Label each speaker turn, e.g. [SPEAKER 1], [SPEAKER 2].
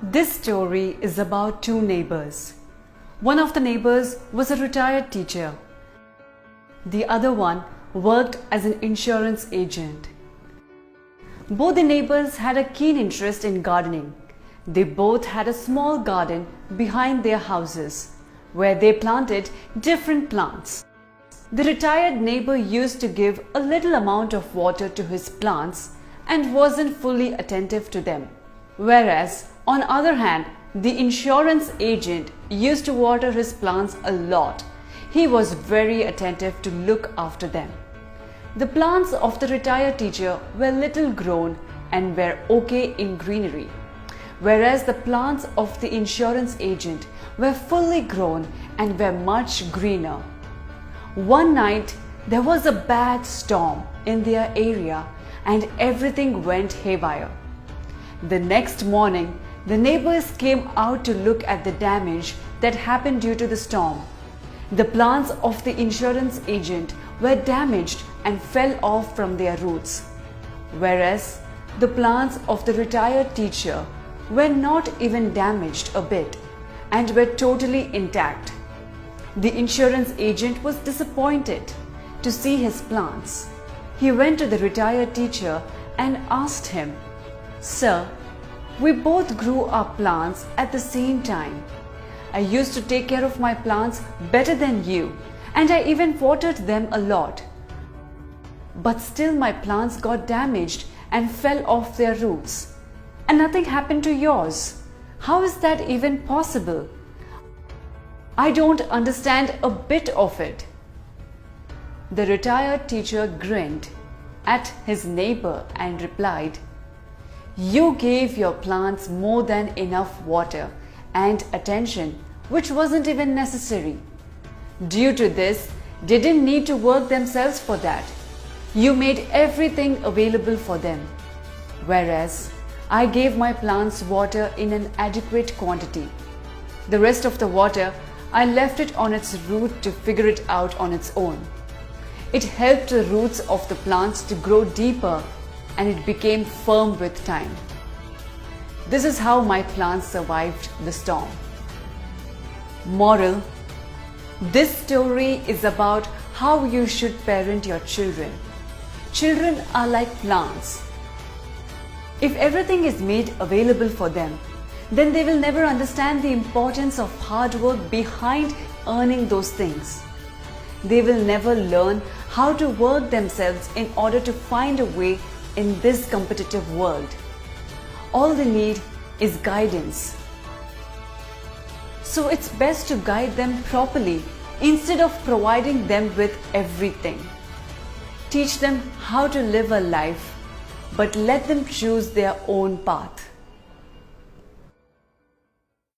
[SPEAKER 1] This story is about two neighbors. One of the neighbors was a retired teacher. The other one worked as an insurance agent. Both the neighbors had a keen interest in gardening. They both had a small garden behind their houses where they planted different plants. The retired neighbor used to give a little amount of water to his plants and wasn't fully attentive to them. Whereas, on the other hand, the insurance agent used to water his plants a lot. He was very attentive to look after them. The plants of the retired teacher were little grown and were okay in greenery, whereas the plants of the insurance agent were fully grown and were much greener. One night, there was a bad storm in their area and everything went haywire. The next morning, the neighbors came out to look at the damage that happened due to the storm. The plants of the insurance agent were damaged and fell off from their roots, whereas the plants of the retired teacher were not even damaged a bit and were totally intact. The insurance agent was disappointed to see his plants. He went to the retired teacher and asked him, "Sir, we both grew our plants at the same time. I used to take care of my plants better than you, and I even watered them a lot. But still my plants got damaged and fell off their roots, and nothing happened to yours. How is that even possible? I don't understand a bit of it." The retired teacher grinned at his neighbor and replied, "You gave your plants more than enough water and attention, which wasn't even necessary. Due to this, they didn't need to work themselves for that. You made everything available for them, whereas I gave my plants water in an adequate quantity. The rest of the water, I left it on its root to figure it out on its own. It helped the roots of the plants to grow deeper and it became firm with time. This is how my plants survived the storm." Moral: this story is about how you should parent your children. Children are like plants. If everything is made available for them, then they will never understand the importance of hard work behind earning those things. They will never learn how to work themselves in order to find a way in this competitive world. All they need is guidance. So it's best to guide them properly instead of providing them with everything. Teach them how to live a life, but let them choose their own path.